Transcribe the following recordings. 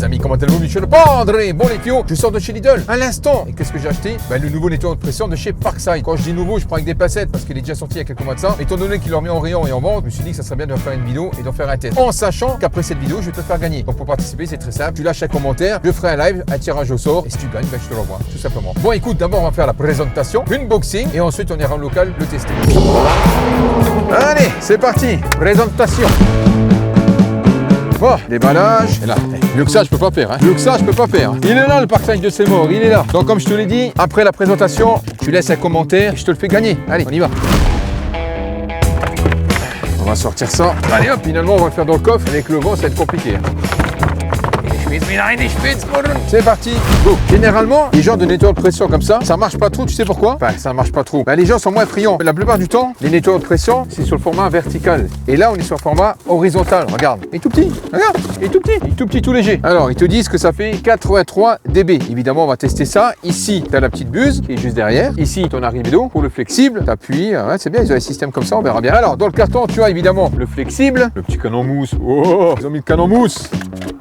les amis, comment allez-vous? Michel Pandré, bon les tuyaux, je sors de chez Lidl à l'instant. Et qu'est-ce que j'ai acheté? Le nouveau nettoyant de pression de chez Parkside. Quand je dis nouveau, je prends avec des passettes parce qu'il est déjà sorti il y a quelques mois de ça. Étant donné qu'il l'a remis en rayon et en vente, je me suis dit que ça serait bien de faire une vidéo et d'en faire un test. En sachant qu'après cette vidéo, je vais te faire gagner. Donc pour participer, c'est très simple. Tu lâches un commentaire, je ferai un live, un tirage au sort. Et si tu gagnes, je te l'envoie, tout simplement. Bon, écoute, d'abord on va faire la présentation, unboxing, et ensuite on ira au local le tester. Allez, c'est parti, présentation. Oh, déballage. Et là, mieux que ça, je peux pas faire. Mieux que ça, je peux pas faire. Il est là, le Parkside de Seymour, il est là. Donc, comme je te l'ai dit, après la présentation, tu laisses un commentaire et je te le fais gagner. Allez, on y va. On va sortir ça. Allez hop, finalement, on va le faire dans le coffre. Avec le vent, ça va être compliqué. C'est parti, go. Généralement, les genres de nettoyeurs de pression comme ça marche pas trop, tu sais pourquoi? Enfin, ça marche pas trop. Les gens sont moins friands. La plupart du temps, les nettoyeurs de pression, c'est sur le format vertical. Et là, on est sur le format horizontal. Regarde, il est tout petit. Regarde, il est tout petit. Il est tout petit, tout léger. Alors, ils te disent que ça fait 83 dB. Évidemment, on va tester ça. Ici, tu as la petite buse qui est juste derrière. Ici, ton arrivée d'eau. Pour le flexible, tu appuies. Ouais, c'est bien, ils ont un système comme ça, on verra bien. Alors, dans le carton, tu as évidemment le flexible, le petit canon mousse. Oh, ils ont mis le canon mousse.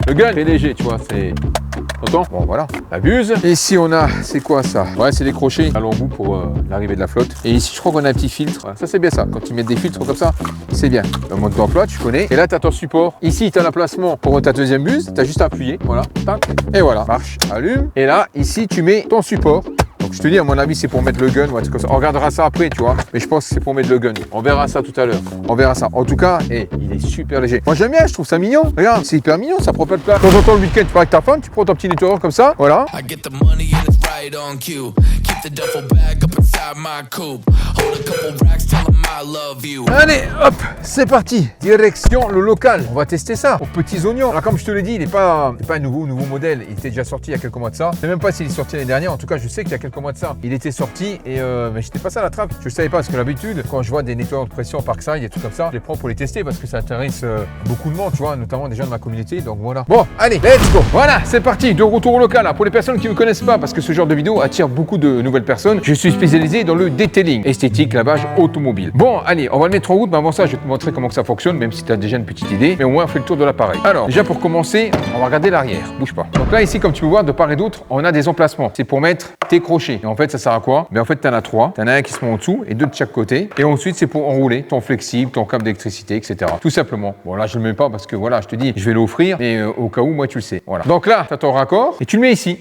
Le gun est léger, tu vois, c'est... T'entends? Bon, voilà, la buse. Et ici, on a, c'est quoi ça? Ouais, c'est des crochets à l'embout pour l'arrivée de la flotte. Et ici, je crois qu'on a un petit filtre. Ouais, ça, c'est bien ça. Quand ils mettent des filtres comme ça, c'est bien. Le mode d'emploi, tu connais. Et là, tu as ton support. Ici, tu as l'emplacement pour ta deuxième buse. Tu as juste à appuyer. Voilà. Tac. Et voilà. Marche, allume. Et là, ici, tu mets ton support. Donc je te dis, à mon avis, c'est pour mettre le gun. Ouais, on regardera ça après, tu vois. Mais je pense que c'est pour mettre le gun. On verra ça tout à l'heure. On verra ça. En tout cas, il est super léger. Moi, j'aime bien, je trouve ça mignon. Regarde, c'est hyper mignon, ça prend pas de place. De temps en temps, le week-end, tu pars avec ta femme, tu prends ton petit nettoyeur comme ça. Voilà. Allez, hop, c'est parti. Direction le local. On va tester ça aux petits oignons. Alors, comme je te l'ai dit, il n'est pas un nouveau modèle. Il était déjà sorti il y a quelques mois de ça. Je sais même pas s'il est sorti l'année dernière. En tout cas, je sais qu'il y a quelques mois de ça, il était sorti et mais j'étais pas ça à la trappe. Je savais pas parce que d'habitude, quand je vois des nettoyeurs de pression Parkside et tout comme ça, je les prends pour les tester parce que ça intéresse beaucoup de monde, tu vois, notamment des gens de ma communauté. Donc voilà. Bon, allez, let's go. Voilà, c'est parti. De retour au local. Pour les personnes qui ne me connaissent pas, parce que ce genre de vidéo attire beaucoup de nouvelles personnes, je suis spécialisé dans le detailing, esthétique, lavage automobile. Bon, allez, on va le mettre en route, mais avant ça, je vais te montrer comment que ça fonctionne, même si tu as déjà une petite idée, mais au moins on fait le tour de l'appareil. Alors, déjà pour commencer, on va regarder l'arrière. Bouge pas. Donc là, ici, comme tu peux voir, de part et d'autre, on a des emplacements. C'est pour mettre tes crochets. Et en fait, ça sert à quoi? En fait, tu en as 3. Tu en as un qui se met en dessous et 2 de chaque côté. Et ensuite, c'est pour enrouler ton flexible, ton câble d'électricité, etc. Tout simplement. Bon, là, je le mets pas parce que voilà, je te dis, je vais l'offrir, mais au cas où, moi, tu le sais. Voilà. Donc là, tu as ton raccord et tu le mets ici.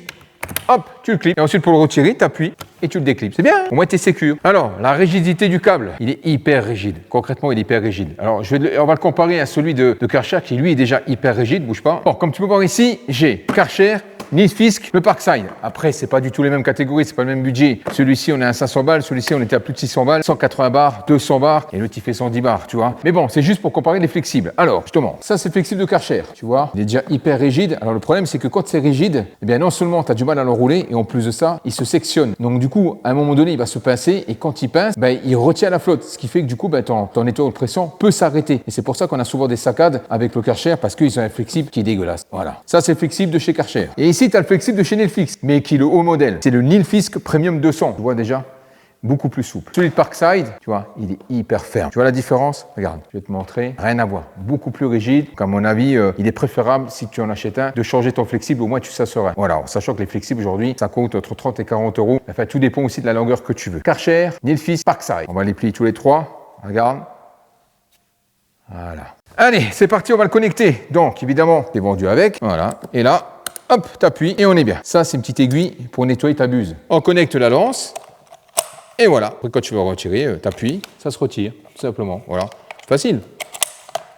Hop, tu le clips. Et ensuite, pour le retirer, tu appuies et tu le déclipes. C'est bien, hein? Au moins, tu es sécure. Alors, la rigidité du câble, il est hyper rigide. Concrètement, il est hyper rigide. Alors, on va le comparer à celui de Karcher qui, lui, est déjà hyper rigide. Bouge pas. Bon, comme tu peux voir ici, j'ai Karcher, Nilfisk, le Parkside. Après, c'est pas du tout les mêmes catégories, c'est pas le même budget. Celui-ci, on est à 500 balles, celui-ci, on était à plus de 600 balles, 180 bars, 200 bars, et l'autre, il fait 110 bars, tu vois. Mais bon, c'est juste pour comparer les flexibles. Alors, justement, ça, c'est le flexible de Karcher, tu vois. Il est déjà hyper rigide. Alors, le problème, c'est que quand c'est rigide, eh bien, non seulement tu as du mal à l'enrouler, et en plus de ça, il se sectionne. Donc, du coup, à un moment donné, il va se pincer, et quand il pince, il retient la flotte. Ce qui fait que, du coup, ton nettoyeur de pression peut s'arrêter. Et c'est pour ça qu'on a souvent des saccades avec le Karcher, parce qu'ils ont un flexible qui est dégueulasse. Voilà. Ça, c'est le flexible de chez Karcher. Et ici, tu as le flexible de chez Nilfisk, mais qui est le haut modèle. C'est le Nilfisk Premium 200. Tu vois déjà? Beaucoup plus souple. Celui de Parkside, tu vois, il est hyper ferme. Tu vois la différence? Regarde, je vais te montrer. Rien à voir. Beaucoup plus rigide. Donc, à mon avis, il est préférable, si tu en achètes un, de changer ton flexible. Au moins, tu s'assureras. Voilà, en sachant que les flexibles aujourd'hui, ça coûte entre 30 et 40 euros. Enfin, tout dépend aussi de la longueur que tu veux. Karcher, Nilfisk, Parkside. On va les plier tous les trois. Regarde. Voilà. Allez, c'est parti, on va le connecter. Donc, évidemment, c'est vendu avec. Voilà. Et là, hop, t'appuies et on est bien. Ça, c'est une petite aiguille pour nettoyer ta buse. On connecte la lance. Et voilà. Après, quand tu veux retirer, t'appuies, ça se retire, tout simplement. Voilà. Facile.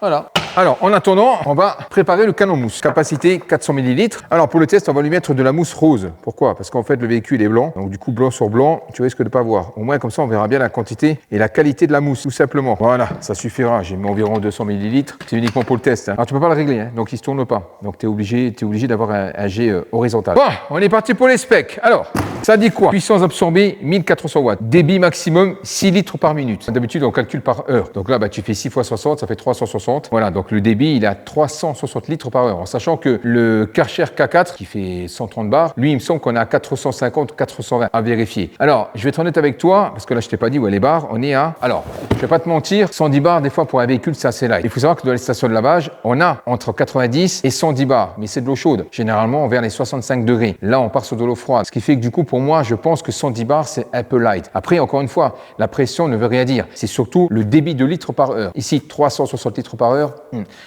Voilà. Alors, en attendant, on va préparer le canon mousse. Capacité 400 ml. Alors, pour le test, on va lui mettre de la mousse rose. Pourquoi? Parce qu'en fait, le véhicule est blanc. Donc, du coup, blanc sur blanc, tu risques de ne pas voir. Au moins, comme ça, on verra bien la quantité et la qualité de la mousse, tout simplement. Voilà, ça suffira. J'ai mis environ 200 ml. C'est uniquement pour le test. Alors, tu ne peux pas le régler, hein. Donc, il ne se tourne pas. Donc, tu es obligé d'avoir un jet horizontal. Bon, on est parti pour les specs. Alors, Ça dit quoi? Puissance absorbée 1400 watts. Débit maximum 6 litres par minute. D'habitude, on calcule par heure. Donc là, bah, tu fais 6 fois 60, ça fait 360. Voilà, donc le débit, il est à 360 litres par heure. En sachant que le Karcher K4, qui fait 130 bars, lui, il me semble qu'on est à 450, 420 à vérifier. Alors, je vais être honnête avec toi, parce que là, je t'ai pas dit où est les bars. On est à, alors, je vais pas te mentir, 110 bars, des fois, pour un véhicule, c'est assez light. Il faut savoir que dans les stations de lavage, on a entre 90 et 110 bars, mais c'est de l'eau chaude. Généralement, vers les 65 degrés. Là, on part sur de l'eau froide. Ce qui fait que du coup, pour moi, je pense que 110 bars, c'est un peu light. Après, encore une fois, la pression ne veut rien dire. C'est surtout le débit de litres par heure. Ici, 360 litres par heure,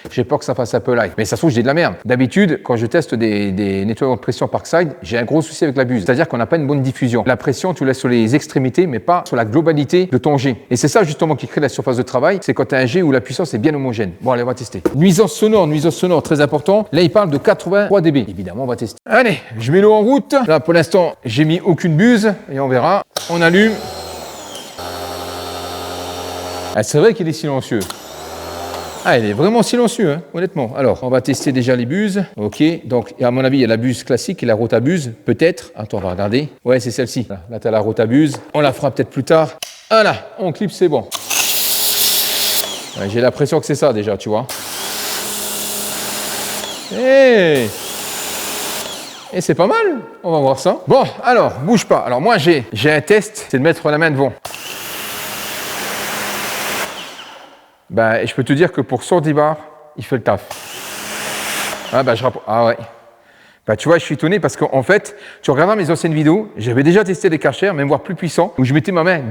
j'ai peur que ça fasse un peu light. Mais ça se trouve, j'ai de la merde. D'habitude, quand je teste des nettoyants de pression Parkside, j'ai un gros souci avec la buse. C'est-à-dire qu'on n'a pas une bonne diffusion. La pression, tu laisses sur les extrémités, mais pas sur la globalité de ton jet. Et c'est ça, justement, qui crée la surface de travail. C'est quand tu as un jet où la puissance est bien homogène. Bon, allez, on va tester. Nuisance sonore, très important. Là, il parle de 83 dB. Évidemment, on va tester. Allez, je mets l'eau en route. Là, pour l'instant, j'ai mis aucune buse. Et on verra. On allume. Ah, c'est vrai qu'il est silencieux. Ah, il est vraiment silencieux, hein, honnêtement. Alors, on va tester déjà les buses. Ok, donc à mon avis, il y a la buse classique et la rotabuse, peut-être. Attends, on va regarder. Ouais, c'est celle-ci. Là, tu as la rotabuse. On la fera peut-être plus tard. Voilà, on clip, c'est bon. Ouais, j'ai l'impression que c'est ça déjà, tu vois. Et c'est pas mal. On va voir ça. Bon, alors, bouge pas. Alors moi, j'ai un test, c'est de mettre la main devant. Ben, je peux te dire que pour 110 bars, il fait le taf. Ah, ben, ah ouais. Ben, tu vois, je suis étonné parce qu'en fait, tu regarderas mes anciennes vidéos, j'avais déjà testé des Karcher, même voire plus puissants, où je mettais ma main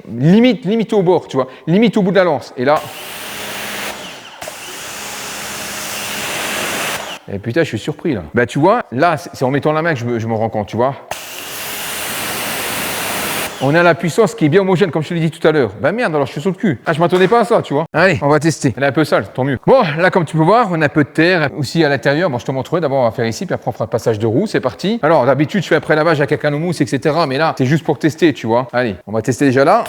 limite au bord, tu vois, limite au bout de la lance. Et là... Et putain, je suis surpris là. Ben, tu vois, là, c'est en mettant la main que je me rends compte, tu vois. On a la puissance qui est bien homogène, comme je te l'ai dit tout à l'heure. Ben merde, alors je suis sur le cul. Ah, je m'attendais pas à ça, tu vois. Allez, on va tester. Elle est un peu sale, tant mieux. Bon, là, comme tu peux voir, on a un peu de terre aussi à l'intérieur. Bon, je te montrerai. D'abord, on va faire ici, puis après, on fera le passage de roue. C'est parti. Alors, d'habitude, je fais après lavage avec un canne mousse, etc. Mais là, c'est juste pour tester, tu vois. Allez, on va tester déjà là.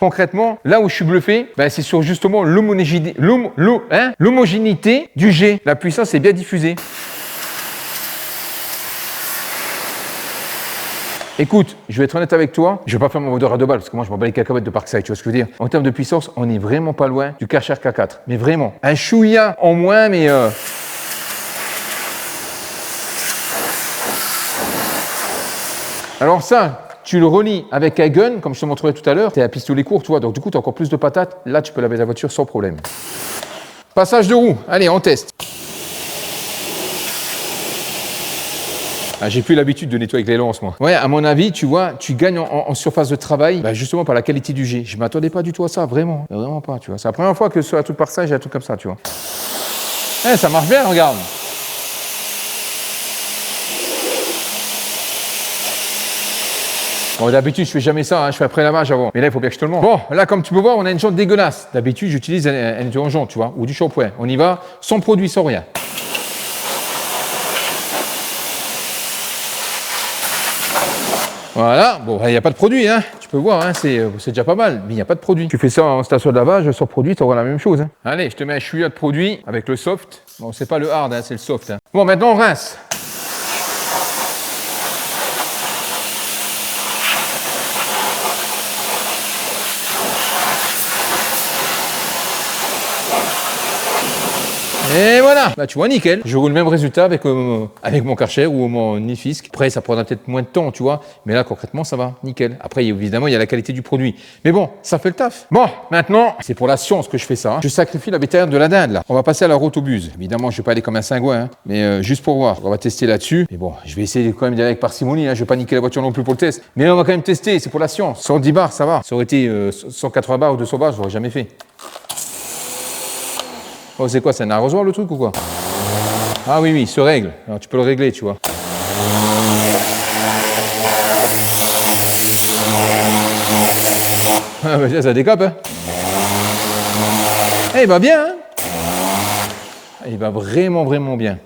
Concrètement, là où je suis bluffé, ben c'est sur justement l'homogénéité du jet. La puissance est bien diffusée. Écoute, je vais être honnête avec toi, je vais pas faire mon moteur à 2 balles parce que moi je m'en bats les cacahuètes de Parkside, tu vois ce que je veux dire. En termes de puissance, on est vraiment pas loin du Karcher K4, mais vraiment. Un chouïa en moins, mais alors ça, tu le relis avec un gun, comme je te montrerai tout à l'heure, tu as un pistolet court, tu vois, donc du coup tu as encore plus de patates, là tu peux laver la voiture sans problème. Passage de roue, allez on teste. Ah, j'ai plus l'habitude de nettoyer avec les lances, moi. Ouais, à mon avis, tu vois, tu gagnes en surface de travail, bah, justement par la qualité du jet. Je m'attendais pas du tout à ça, vraiment. Vraiment pas, tu vois. C'est la première fois que sur un truc par ça, j'ai un truc comme ça, tu vois. Eh, ça marche bien, regarde. Bon, d'habitude, je fais jamais ça, hein, je fais après lavage avant. Mais là, il faut bien que je te le montre. Bon, là, comme tu peux voir, on a une jante dégueulasse. D'habitude, j'utilise un nettoyant jante, tu vois, ou du shampoing. On y va sans produit, sans rien. Voilà, bon, il n'y a pas de produit, hein. Tu peux voir, hein, c'est déjà pas mal, mais il n'y a pas de produit. Tu fais ça en station de lavage, sans produit, tu auras la même chose. Hein. Allez, je te mets un chouïa de produit avec le soft. Bon, c'est pas le hard, hein, c'est le soft. Hein. Bon, maintenant, on rince. Et voilà, bah tu vois, nickel. J'aurai le même résultat avec mon Karcher ou mon Nilfisk. Après, ça prendra peut-être moins de temps, tu vois. Mais là, concrètement, ça va, nickel. Après, évidemment, il y a la qualité du produit. Mais bon, ça fait le taf. Bon, maintenant, c'est pour la science que je fais ça. Hein. Je sacrifie la bétaillère de la dinde, là. On va passer à la rotobuse. Évidemment, je vais pas aller comme un cingouin, hein, mais juste pour voir. On va tester là-dessus. Mais bon, je vais essayer quand même d'y aller avec parcimonie. Hein. Je vais pas niquer la voiture non plus pour le test. Mais on va quand même tester, c'est pour la science. 110 bars, ça va. Ça aurait été 180 bars ou 200 bars, je l'aurais jamais fait. Oh, c'est quoi, c'est un arrosoir le truc ou quoi? Ah oui, oui, il se règle. Alors, tu peux le régler, tu vois. Ah bah ça décape, hein. Eh, il va bien, hein. Il va vraiment, vraiment bien.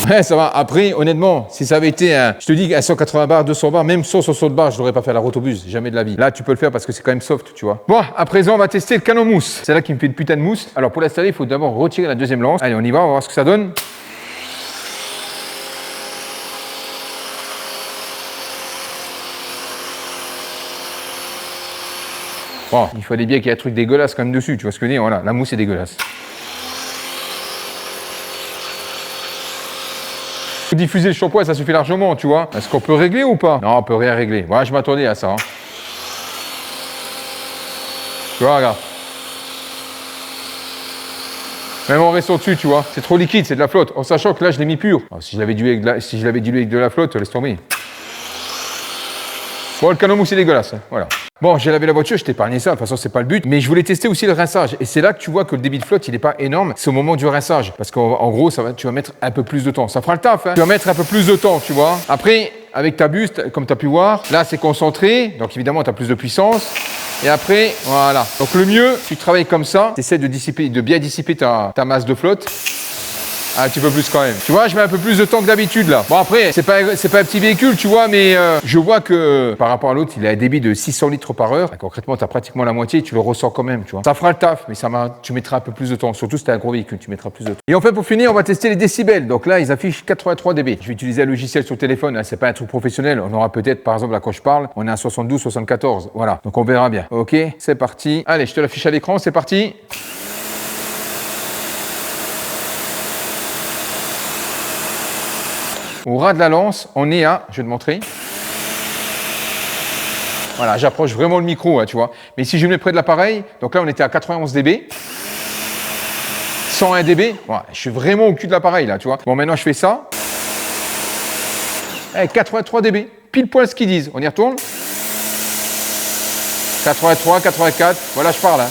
Ouais, ça va. Après, honnêtement, si ça avait été je te dis, à 180 bars, 200 bars, même 160 bars, je n'aurais pas fait la rotobus. Jamais de la vie. Là, tu peux le faire parce que c'est quand même soft, tu vois. Bon, à présent, on va tester le canon mousse. C'est là qui me fait une putain de mousse. Alors, pour l'installer, il faut d'abord retirer la deuxième lance. Allez, on y va, on va voir ce que ça donne. Bon, il fallait bien qu'il y ait un truc dégueulasse quand même dessus, tu vois ce que je veux dire? Voilà, la mousse est dégueulasse. Pour diffuser le shampoing, ça suffit largement, tu vois. Est-ce qu'on peut régler ou pas? Non, on peut rien régler. Voilà, je m'attendais à ça. Hein. Tu vois, regarde. Même en restant dessus, tu vois. C'est trop liquide, c'est de la flotte. En sachant que là, je l'ai mis pur. Alors, si je l'avais dilué avec de la flotte, laisse tomber. Bon, le canon mousse est dégueulasse, hein. Voilà. Bon, j'ai lavé la voiture, je t'ai épargné ça, de toute façon, c'est pas le but. Mais je voulais tester aussi le rinçage. Et c'est là que tu vois que le débit de flotte, il n'est pas énorme. C'est au moment du rinçage. Parce qu'en gros, tu vas mettre un peu plus de temps. Ça fera le taf, hein. Tu vas mettre un peu plus de temps, tu vois. Après, avec ta buse, comme tu as pu voir, là, c'est concentré. Donc, évidemment, tu as plus de puissance. Et après, voilà. Donc, le mieux, tu travailles comme ça. Tu essaies de bien dissiper ta masse de flotte. Un petit peu plus quand même. Tu vois, je mets un peu plus de temps que d'habitude là. Bon après, c'est pas un petit véhicule, tu vois, mais je vois que par rapport à l'autre, il a un débit de 600 litres par heure. Concrètement, tu as pratiquement la moitié, tu le ressens quand même, tu vois. Ça fera le taf, mais tu mettras un peu plus de temps. Surtout si tu as un gros véhicule, tu mettras plus de temps. Et en fait, pour finir, on va tester les décibels. Donc là, ils affichent 83 dB. Je vais utiliser un logiciel sur le téléphone, hein, c'est pas un truc professionnel. On aura peut-être, par exemple, là quand je parle, on est à 72, 74. Voilà, donc on verra bien. Ok, c'est parti. Allez, je te l'affiche à l'écran, c'est parti. Au ras de la lance, on est à, je vais te montrer. Voilà, j'approche vraiment le micro, hein, tu vois. Mais si je me mets près de l'appareil, donc là on était à 91 dB, 101 dB, voilà, je suis vraiment au cul de l'appareil là, tu vois. Bon, maintenant je fais ça. 83 dB, pile poil ce qu'ils disent. On y retourne. 83, 84, voilà, je parle. Hein.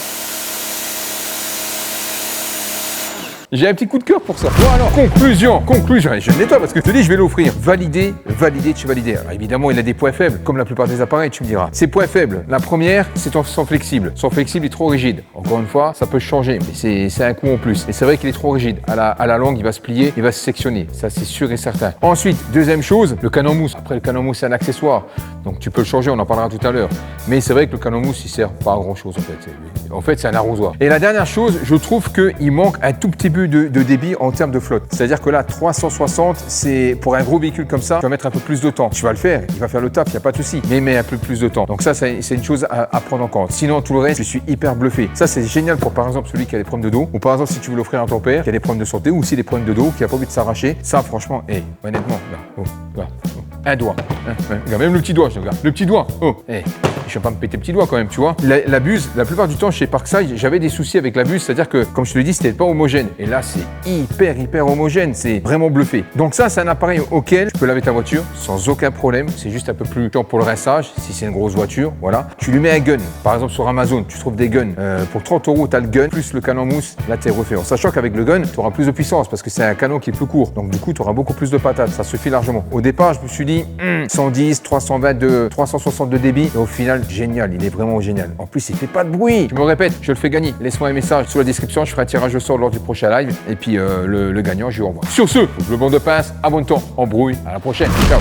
J'ai un petit coup de cœur pour ça. Bon alors, conclusion, je le nettoie parce que je te dis, je vais l'offrir. Valider, tu valider. Alors évidemment, il a des points faibles, comme la plupart des appareils, tu me diras. Ces points faibles, la première, c'est son flexible. Son flexible est trop rigide. Encore une fois, ça peut changer, mais c'est un coup en plus. Et c'est vrai qu'il est trop rigide. À la longue, il va se plier, il va se sectionner. Ça, c'est sûr et certain. Ensuite, deuxième chose, le canon mousse. Après, le canon mousse, c'est un accessoire. Donc tu peux le changer, on en parlera tout à l'heure. Mais c'est vrai que le canon mousse, il sert pas à grand chose en fait. En fait, c'est un arrosoir. Et la dernière chose, je trouve qu'il manque un tout petit peu de débit en termes de flotte. C'est-à-dire que là, 360, c'est pour un gros véhicule comme ça, tu vas mettre un peu plus de temps. Tu vas le faire, il va faire le taf, il n'y a pas de souci. Mais mets un peu plus de temps. Donc ça, c'est une chose à prendre en compte. Sinon, tout le reste, je suis hyper bluffé. Ça, c'est génial pour, par exemple, celui qui a des problèmes de dos. Ou par exemple, si tu veux l'offrir à ton père, qui a des problèmes de santé, ou aussi des problèmes de dos, qui a pas envie de s'arracher. Ça, franchement, honnêtement, là, un doigt. Regarde, même le petit doigt, je regarde. Le petit doigt. Je vais pas me péter le petit doigt quand même, tu vois. La buse, la plupart du temps chez Parkside, j'avais des soucis avec la buse, c'est-à-dire que, comme je te l'ai dit, c'était pas homogène. Et là, c'est hyper homogène, c'est vraiment bluffé. Donc ça, c'est un appareil auquel tu peux laver ta voiture sans aucun problème. C'est juste un peu plus chiant pour le rinçage, si c'est une grosse voiture, voilà. Tu lui mets un gun. Par exemple, sur Amazon, tu trouves des guns. Pour 30 €, tu as le gun, plus le canon mousse, là, t'es refait. En sachant qu'avec le gun, tu auras plus de puissance parce que c'est un canon qui est plus court. Donc du coup, tu auras beaucoup plus de patates. Ça suffit largement. Au départ, je me suis dit, 110, 322, 360 de débit. Et au final, génial, il est vraiment génial. En plus, il fait pas de bruit. Je me répète, je le fais gagner. Laisse-moi un message sous la description, je ferai un tirage au sort lors du prochain live. Et puis le gagnant, je lui envoie. Sur ce, le banc de pince, abonne-toi, embrouille. À la prochaine. Ciao.